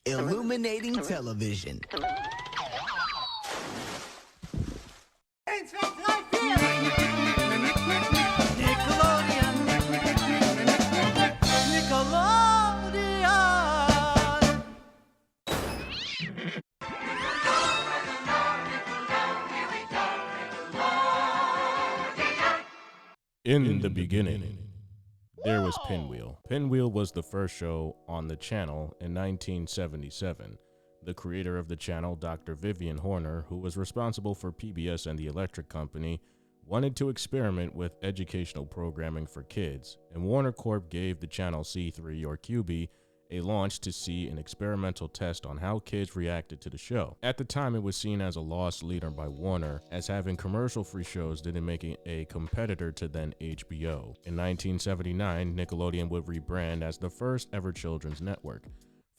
illuminating television. Nickelodeon. Nickelodeon. In the beginning, there was Pinwheel. Pinwheel was the first show on the channel in 1977. The creator of the channel, Dr. Vivian Horner, who was responsible for PBS and the Electric Company, wanted to experiment with educational programming for kids, and Warner Corp gave the channel C3 or QB a launch to see an experimental test on how kids reacted to the show. At the time, it was seen as a lost leader by Warner, as having commercial-free shows didn't make it a competitor to then HBO. In 1979, Nickelodeon would rebrand as the first ever children's network.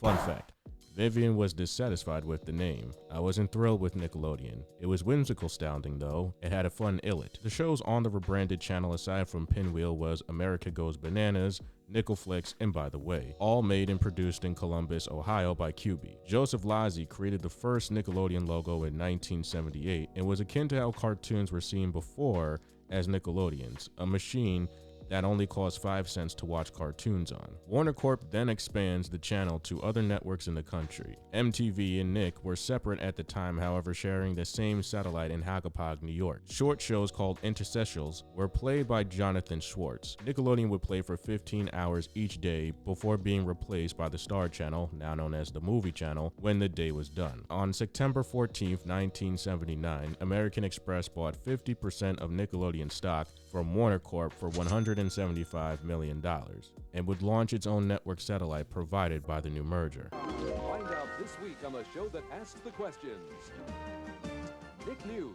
Fun fact, Vivian was dissatisfied with the name. I wasn't thrilled with Nickelodeon. It was whimsical sounding though. It had a fun illit. The shows on the rebranded channel aside from Pinwheel was America Goes Bananas, Nickel Flicks, and By the Way, all made and produced in Columbus, Ohio by QB. Joseph Lazzi created the first Nickelodeon logo in 1978 and was akin to how cartoons were seen before as Nickelodeons, a machine that only cost 5 cents to watch cartoons on. Warner Corp then expands the channel to other networks in the country. MTV and Nick were separate at the time, however sharing the same satellite in Hackensack, New York. Short shows called interstitials were played by Jonathan Schwartz. Nickelodeon would play for 15 hours each day before being replaced by the Star Channel, now known as the Movie Channel, when the day was done. On September 14, 1979, American Express bought 50% of Nickelodeon stock from Warner Corp for $175 million and would launch its own network satellite provided by the new merger. Find out this week on the show that asks the questions. Nick News.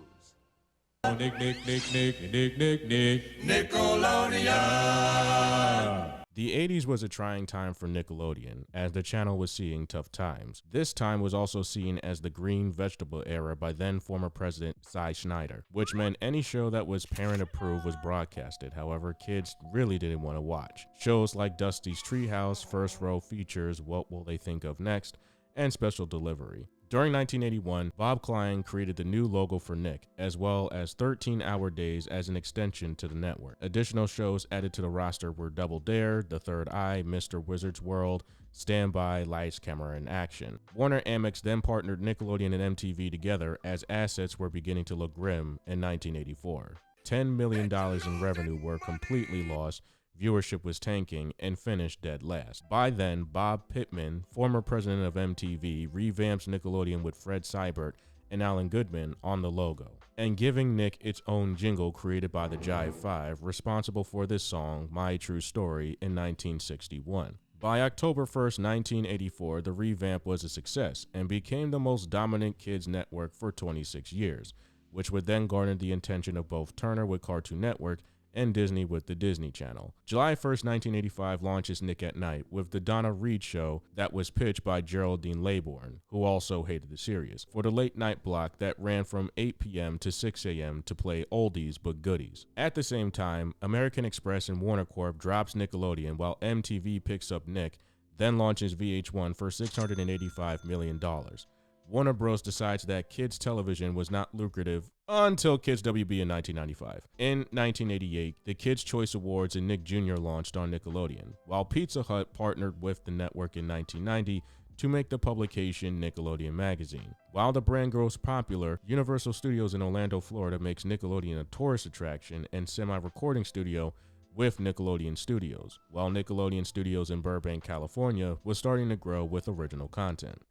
Nickelodeon. The 80s was a trying time for Nickelodeon, as the channel was seeing tough times. This time was also seen as the green vegetable era by then former president Cy Schneider, which meant any show that was parent approved was broadcasted. However, kids really didn't want to watch. Shows like Dusty's Treehouse, First Row Features, What Will They Think of Next, and Special Delivery. During 1981, Bob Klein created the new logo for Nick, as well as 13-hour days as an extension to the network. Additional shows added to the roster were Double Dare, The Third Eye, Mr. Wizard's World, Standby, Lights, Camera, and Action. Warner Amex then partnered Nickelodeon and MTV together as assets were beginning to look grim in 1984. $10 million in revenue were completely lost, viewership was tanking, and finished dead last. By then, Bob Pittman, former president of MTV, revamps Nickelodeon with Fred Seibert and Alan Goodman on the logo, and giving Nick its own jingle created by the Jive 5, responsible for this song, My True Story, in 1961. By October 1st, 1984, the revamp was a success and became the most dominant kids network for 26 years, which would then garner the attention of both Turner with Cartoon Network and Disney with the Disney Channel. July 1st, 1985 launches Nick at Night with the Donna Reed Show that was pitched by Geraldine Laybourne, who also hated the series, for the late night block that ran from 8 p.m. to 6 a.m. to play oldies but goodies. At the same time, American Express and Warner Corp drops Nickelodeon while MTV picks up Nick, then launches VH1 for $685 million. Warner Bros. Decides that kids television was not lucrative until Kids WB in 1995. In 1988, the Kids' Choice Awards and Nick Jr. launched on Nickelodeon, while Pizza Hut partnered with the network in 1990 to make the publication Nickelodeon Magazine. While the brand grows popular, Universal Studios in Orlando, Florida makes Nickelodeon a tourist attraction and semi-recording studio with Nickelodeon Studios, while Nickelodeon Studios in Burbank, California was starting to grow with original content.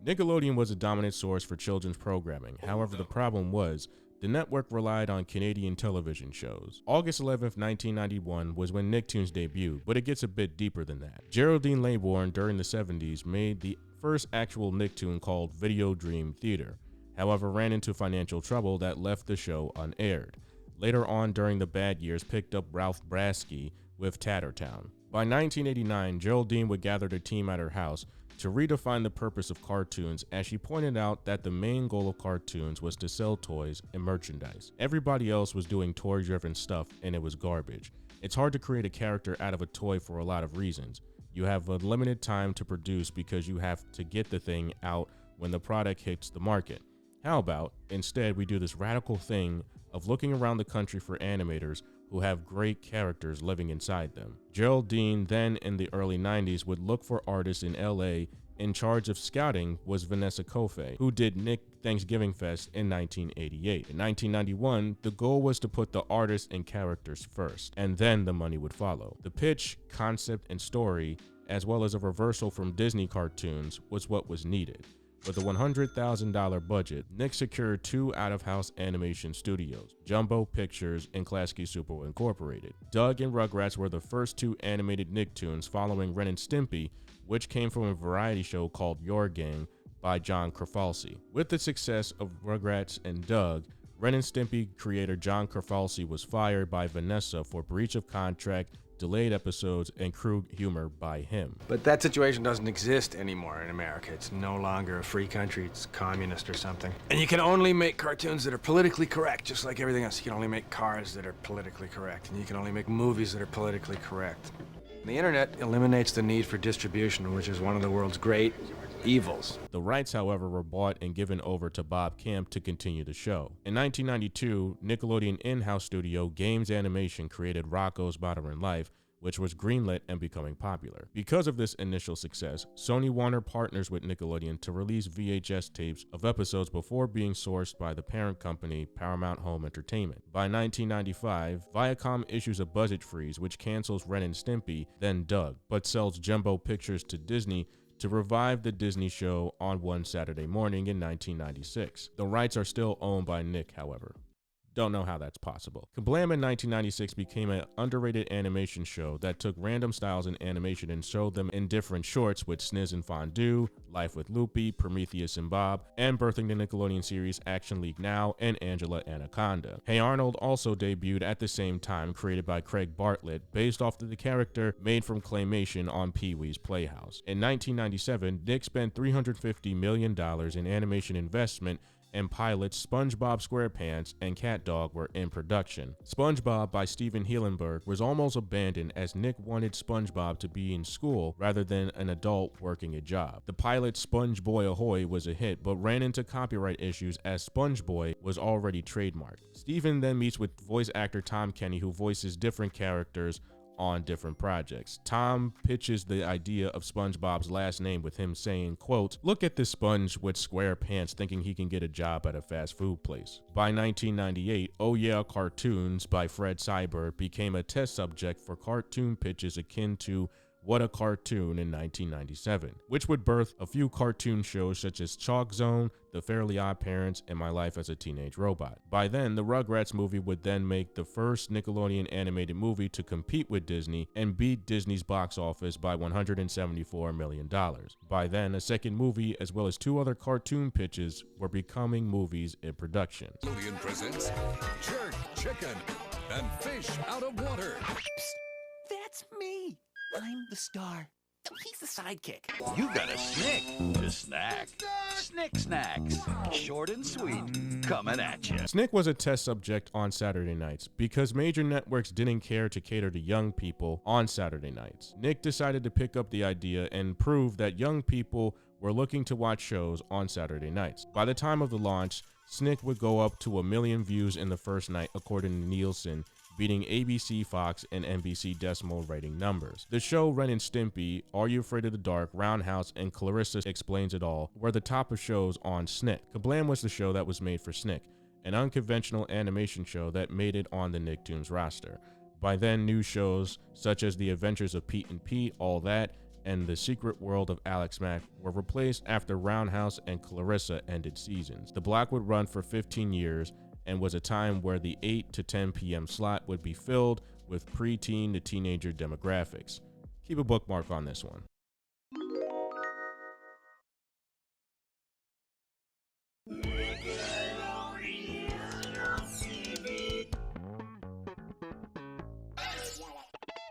Nickelodeon was a dominant source for children's programming. However, the problem was the network relied on Canadian television shows. August 11th, 1991 was when Nicktoons debuted, but it gets a bit deeper than that. Geraldine Laybourne during the 70s made the first actual Nicktoon called Video Dream Theater, however ran into financial trouble that left the show unaired. Later on during the bad years picked up Ralph Brasky with Tattertown. By 1989, Geraldine would gather the team at her house to redefine the purpose of cartoons, as she pointed out that the main goal of cartoons was to sell toys and merchandise. Everybody else was doing toy-driven stuff and it was garbage. It's hard to create a character out of a toy for a lot of reasons. You have a limited time to produce because you have to get the thing out when the product hits the market. How about instead we do this radical thing of looking around the country for animators who have great characters living inside them. Geraldine, then in the early 90s, would look for artists in LA. In charge of scouting was Vanessa Kofe, who did Nick Thanksgiving Fest in 1988. In 1991, the goal was to put the artists and characters first, and then the money would follow. The pitch, concept, and story, as well as a reversal from Disney cartoons, was what was needed. With a $100,000 budget, Nick secured 2 out-of-house animation studios, Jumbo Pictures and Klasky Super Incorporated. Doug and Rugrats were the first 2 animated Nicktoons following Ren and Stimpy, which came from a variety show called Your Gang by John Krafalski. With the success of Rugrats and Doug, Ren and Stimpy creator John Krafalski was fired by Vanessa for breach of contract, delayed episodes, and crude humor by him. But that situation doesn't exist anymore in America. It's no longer a free country, it's communist or something. And you can only make cartoons that are politically correct, just like everything else. You can only make cars that are politically correct, and you can only make movies that are politically correct. The internet eliminates the need for distribution, which is one of the world's great evils. The rights, however, were bought and given over to Bob Camp to continue the show. In 1992, Nickelodeon in-house studio Games Animation created Rocko's Modern Life, which was greenlit and becoming popular. Because of this initial success, Sony Warner partners with Nickelodeon to release VHS tapes of episodes before being sourced by the parent company, Paramount Home Entertainment. By 1995, Viacom issues a budget freeze which cancels Ren and Stimpy, then Doug, but sells Jumbo Pictures to Disney to revive the Disney show on one Saturday morning in 1996. The rights are still owned by Nick, however. Don't know how that's possible. Kablam in 1996 became an underrated animation show that took random styles in animation and showed them in different shorts with Sniz and Fondue, Life with Loopy, Prometheus and Bob, and birthing the Nickelodeon series Action League Now and Angela Anaconda. Hey Arnold also debuted at the same time, created by Craig Bartlett, based off of the character made from claymation on Pee-wee's Playhouse. In 1997, Nick spent $350 million in animation investment, and pilots SpongeBob SquarePants and CatDog were in production. SpongeBob by Steven Heilenberg was almost abandoned as Nick wanted SpongeBob to be in school rather than an adult working a job. The pilot SpongeBoy Ahoy was a hit but ran into copyright issues as SpongeBoy was already trademarked. Steven then meets with voice actor Tom Kenny, who voices different characters on different projects. Tom pitches the idea of SpongeBob's last name with him saying, quote, "Look at this sponge with square pants thinking he can get a job at a fast food place." By 1998, Oh Yeah Cartoons by Fred Seibert became a test subject for cartoon pitches akin to What a Cartoon in 1997, which would birth a few cartoon shows such as Chalk Zone, The Fairly Odd Parents, and My Life as a Teenage Robot. By then, the Rugrats movie would then make the first Nickelodeon animated movie to compete with Disney and beat Disney's box office by $174 million. By then, a second movie as well as 2 other cartoon pitches were becoming movies in production. Nickelodeon presents Jerk Chicken and Fish Out of Water. That's me. I'm the star. He's the sidekick. You got a snick to snack. Snick snacks, short and sweet, coming at you. SNICK was a test subject on Saturday nights because major networks didn't care to cater to young people on Saturday nights. Nick decided to pick up the idea and prove that young people were looking to watch shows on Saturday nights. By the time of the launch, SNICK would go up to 1 million views in the first night according to Nielsen, beating ABC, Fox, and NBC decimal rating numbers. The show Ren and Stimpy, Are You Afraid of the Dark, Roundhouse, and Clarissa Explains It All were the top of shows on SNICK. Kablam was the show that was made for SNICK, an unconventional animation show that made it on the Nicktoons roster. By then, new shows such as The Adventures of Pete and Pete, All That, and The Secret World of Alex Mack were replaced after Roundhouse and Clarissa ended seasons. The block would run for 15 years, and was a time where the 8 to 10 p.m. slot would be filled with preteen to teenager demographics. Keep a bookmark on this one.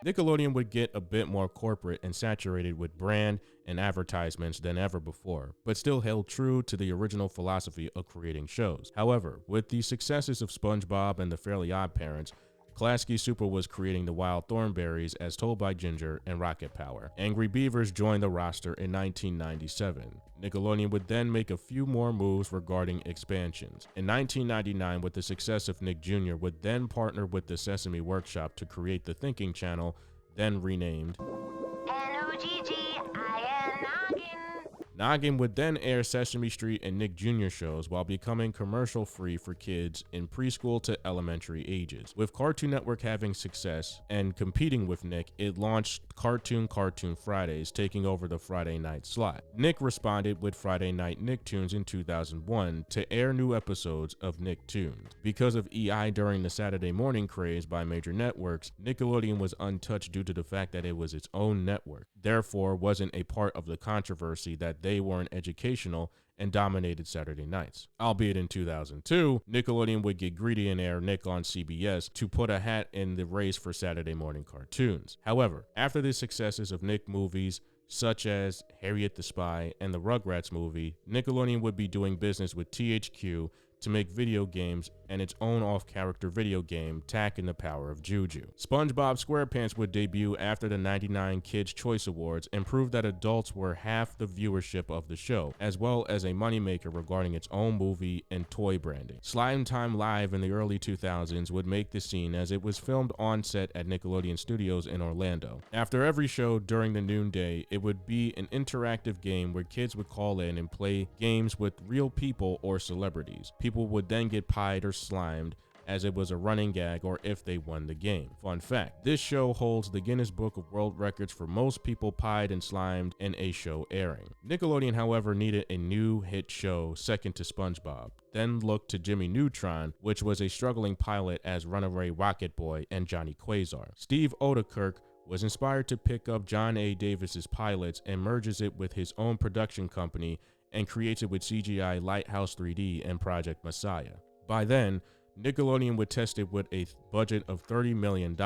Nickelodeon would get a bit more corporate and saturated with brand and advertisements than ever before, but still held true to the original philosophy of creating shows. However, with the successes of SpongeBob and the Fairly Odd Parents, Klasky Super was creating the Wild Thornberrys as told by Ginger and Rocket Power. Angry Beavers joined the roster in 1997. Nickelodeon would then make a few more moves regarding expansions. In 1999, with the success of Nick Jr., would then partner with the Sesame Workshop to create the Thinking Channel, then renamed N-O-G-G, I am Noggin. Noggin would then air Sesame Street and Nick Jr. shows while becoming commercial free for kids in preschool to elementary ages. With Cartoon Network having success and competing with Nick, it launched Cartoon Fridays, taking over the Friday night slot. Nick responded with Friday Night Nicktoons in 2001 to air new episodes of Nicktoons. Because of EI during the Saturday morning craze by major networks, Nickelodeon was untouched due to the fact that it was its own network, therefore wasn't a part of the controversy that they weren't educational and dominated Saturday nights. Albeit in 2002, Nickelodeon would get greedy and air Nick on CBS to put a hat in the race for Saturday morning cartoons. However, after the successes of Nick movies, such as Harriet the Spy and the Rugrats movie, Nickelodeon would be doing business with THQ to make video games and its own off-character video game, Tak and the Power of Juju. SpongeBob SquarePants would debut after the '99 Kids' Choice Awards and prove that adults were half the viewership of the show, as well as a moneymaker regarding its own movie and toy branding. Slime Time Live in the early 2000s would make the scene as it was filmed on set at Nickelodeon Studios in Orlando. After every show during the noonday, it would be an interactive game where kids would call in and play games with real people or celebrities. People would then get pied or slimed as it was a running gag or if they won the game. Fun fact, this show holds the Guinness Book of World Records for most people pied and slimed in a show airing. Nickelodeon, however, needed a new hit show second to SpongeBob, then looked to Jimmy Neutron, which was a struggling pilot as Runaway Rocket Boy and Johnny Quasar. Steve Odekirk was inspired to pick up John A. Davis's pilots and merges it with his own production company and creates it with CGI Lighthouse 3D and Project Messiah. By then, Nickelodeon would test it with a budget of $30 million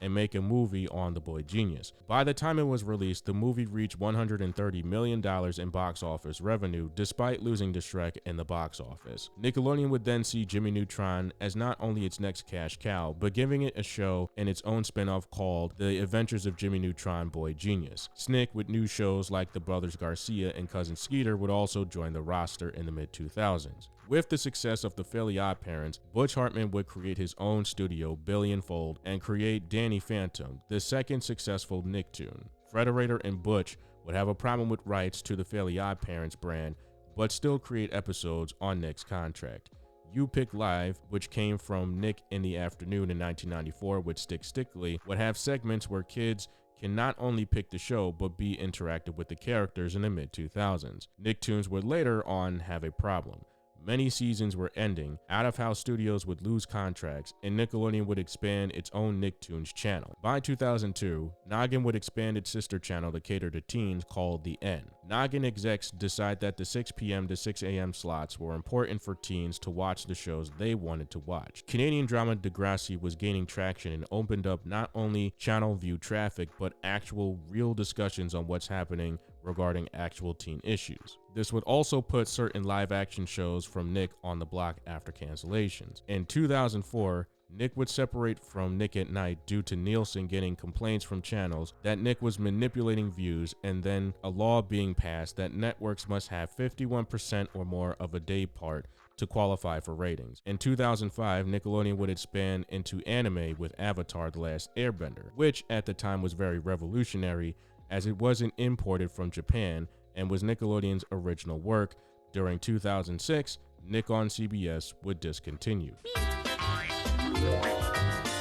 and make a movie on The Boy Genius. By the time it was released, the movie reached $130 million in box office revenue, despite losing to Shrek in the box office. Nickelodeon would then see Jimmy Neutron as not only its next cash cow, but giving it a show and its own spin-off called The Adventures of Jimmy Neutron Boy Genius. SNICK, with new shows like The Brothers Garcia and Cousin Skeeter, would also join the roster in the mid-2000s. With the success of The Fairly Odd Parents, Butch Hartman would create his own studio, Billionfold, and create Danny Phantom, the second successful Nicktoon. Frederator and Butch would have a problem with rights to the Fairly Odd Parents brand, but still create episodes on Nick's contract. You Pick Live, which came from Nick in the Afternoon in 1994 with Stick Stickly, would have segments where kids can not only pick the show, but be interactive with the characters in the mid-2000s. Nicktoons would later on have a problem. Many seasons were ending, out-of-house studios would lose contracts, and Nickelodeon would expand its own Nicktoons channel. By 2002, Noggin would expand its sister channel to cater to teens called The N. Noggin execs decide that the 6 p.m. to 6 a.m. slots were important for teens to watch the shows they wanted to watch. Canadian drama Degrassi was gaining traction and opened up not only channel view traffic, but actual real discussions on what's happening regarding actual teen issues. This would also put certain live-action shows from Nick on the block after cancellations. In 2004, Nick would separate from Nick at Night due to Nielsen getting complaints from channels that Nick was manipulating views, and then a law being passed that networks must have 51% or more of a day part to qualify for ratings. In 2005, Nickelodeon would expand into anime with Avatar: The Last Airbender, which at the time was very revolutionary as it wasn't imported from Japan and was Nickelodeon's original work. During 2006, Nick on CBS would discontinue.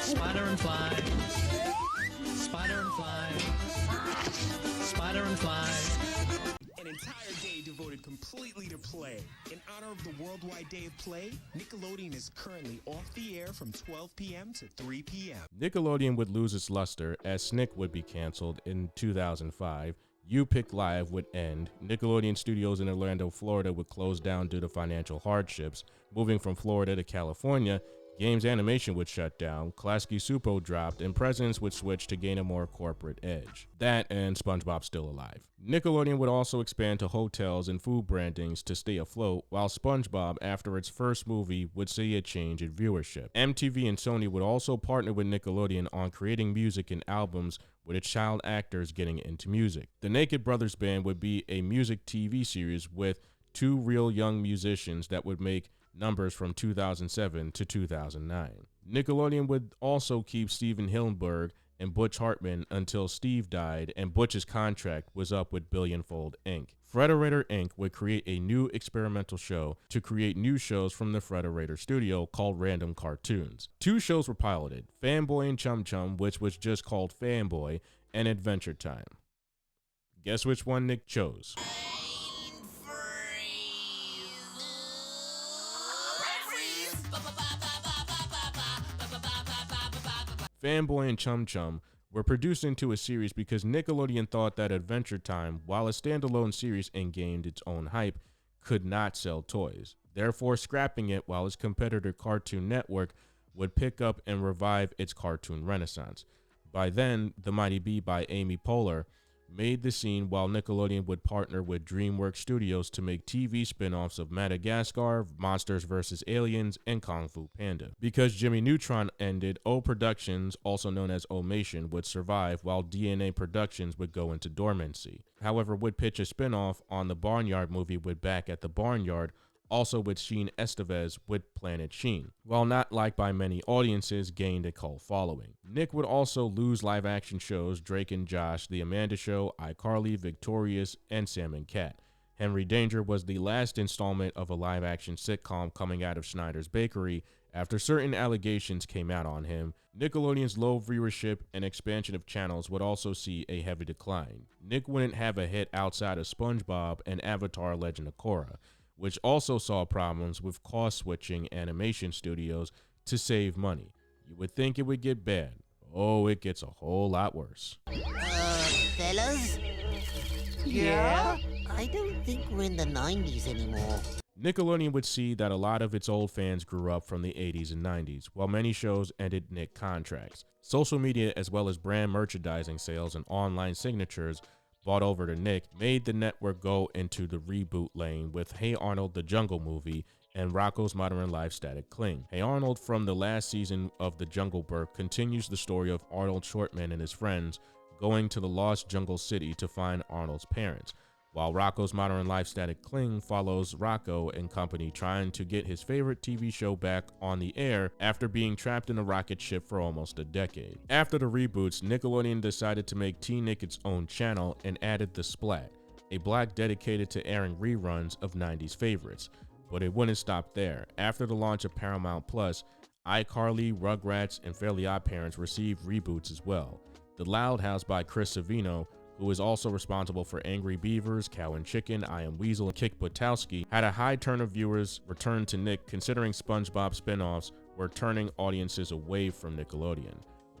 Spider and fly. Spider and fly. Spider and fly. An entire day devoted completely to play. In honor of the Worldwide Day of Play, Nickelodeon is currently off the air from 12 p.m. to 3 p.m. Nickelodeon would lose its luster as SNICK would be canceled in 2005. You Pick Live would end. Nickelodeon Studios in Orlando, Florida would close down due to financial hardships. Moving from Florida to California Games animation would shut down, Klasky Supo dropped, and presidents would switch to gain a more corporate edge. That and SpongeBob Still Alive. Nickelodeon would also expand to hotels and food brandings to stay afloat, while SpongeBob, after its first movie, would see a change in viewership. MTV and Sony would also partner with Nickelodeon on creating music and albums with its child actors getting into music. The Naked Brothers Band would be a music TV series with 2 real young musicians that would make numbers from 2007 to 2009. Nickelodeon would also keep Steven Hillenburg and Butch Hartman until Steve died and Butch's contract was up with Billionfold Inc. Frederator Inc. would create a new experimental show to create new shows from the Frederator studio called Random Cartoons. 2 shows were piloted, Fanboy and Chum Chum, which was just called Fanboy, and Adventure Time. Guess which one Nick chose? Fanboy and Chum Chum were produced into a series because Nickelodeon thought that Adventure Time, while a standalone series and gained its own hype, could not sell toys, therefore scrapping it while its competitor Cartoon Network would pick up and revive its cartoon renaissance. By then, The Mighty Bee by Amy Poehler made the scene, while Nickelodeon would partner with DreamWorks Studios to make TV spin-offs of Madagascar, Monsters vs. Aliens, and Kung Fu Panda. Because Jimmy Neutron ended, O Productions, also known as Omation, would survive, while DNA Productions would go into dormancy. However, would pitch a spin-off on the Barnyard movie with Back at the Barnyard, also with Sheen Estevez with Planet Sheen, while not liked by many audiences, gained a cult following. Nick would also lose live-action shows Drake and Josh, The Amanda Show, iCarly, Victorious, and Sam and Cat. Henry Danger was the last installment of a live-action sitcom coming out of Schneider's Bakery after certain allegations came out on him. Nickelodeon's low viewership and expansion of channels would also see a heavy decline. Nick wouldn't have a hit outside of SpongeBob and Avatar: Legend of Korra, which also saw problems with cost-switching animation studios to save money. You would think it would get bad. Oh, it gets a whole lot worse. Fellas? Yeah? I don't think we're in the 90s anymore. Nickelodeon would see that a lot of its old fans grew up from the 80s and 90s, while many shows ended Nick contracts. Social media, as well as brand merchandising sales and online signatures bought over to Nick, made the network go into the reboot lane with Hey Arnold: The Jungle Movie and Rocko's Modern Life: Static Cling. Hey Arnold, from the last season of The Jungle Book, continues the story of Arnold Shortman and his friends going to the lost jungle city to find Arnold's parents, while Rocko's Modern Life: Static Cling follows Rocko and company trying to get his favorite TV show back on the air after being trapped in a rocket ship for almost a decade. After the reboots, Nickelodeon decided to make T-Nick its own channel and added The Splat, a block dedicated to airing reruns of 90s favorites. But it wouldn't stop there. After the launch of Paramount Plus, iCarly, Rugrats, and Fairly OddParents received reboots as well. The Loud House by Chris Savino, who is also responsible for Angry Beavers, Cow and Chicken, I Am Weasel, and Kick Buttowski, had a high turn of viewers return to Nick, considering SpongeBob spin-offs were turning audiences away from Nickelodeon.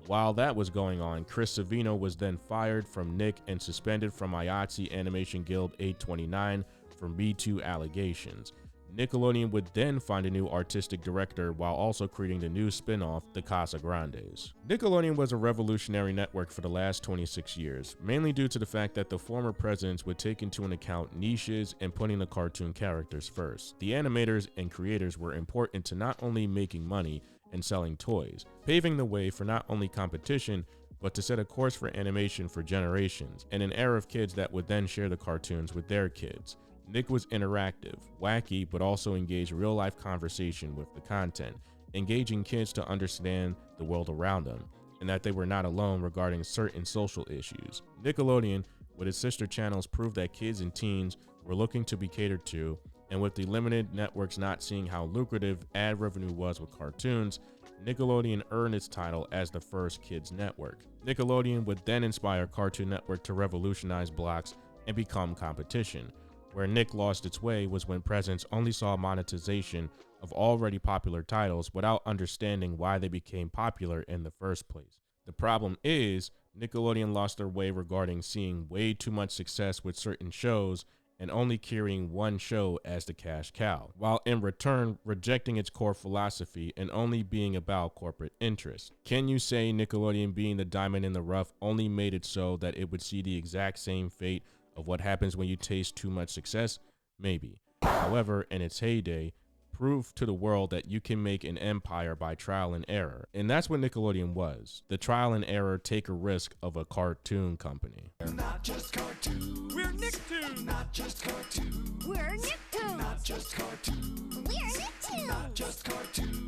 While that was going on, Chris Savino was then fired from Nick and suspended from IATSE Animation Guild 829 for Me Too allegations. Nickelodeon would then find a new artistic director while also creating the new spin-off, The Casa Grandes. Nickelodeon was a revolutionary network for the last 26 years, mainly due to the fact that the former presidents would take into account niches and putting the cartoon characters first. The animators and creators were important to not only making money and selling toys, paving the way for not only competition, but to set a course for animation for generations, and an era of kids that would then share the cartoons with their kids. Nick was interactive, wacky, but also engaged real-life conversation with the content, engaging kids to understand the world around them, and that they were not alone regarding certain social issues. Nickelodeon, with its sister channels, proved that kids and teens were looking to be catered to, and with the limited networks not seeing how lucrative ad revenue was with cartoons, Nickelodeon earned its title as the first kids network. Nickelodeon would then inspire Cartoon Network to revolutionize blocks and become competition. Where Nick lost its way was when presidents only saw monetization of already popular titles without understanding why they became popular in the first place. The problem is, Nickelodeon lost their way regarding seeing way too much success with certain shows and only carrying one show as the cash cow, while in return rejecting its core philosophy and only being about corporate interests. Can you say Nickelodeon being the diamond in the rough only made it so that it would see the exact same fate of what happens when you taste too much success? Maybe. However, in its heyday, proved to the world that you can make an empire by trial and error. And that's what Nickelodeon was. The trial and error take a risk of a cartoon company. We're not just cartoons. We're Nicktoons. Not just cartoons. We're Nicktoons. Not just cartoons. We're Nicktoons. Not just cartoons.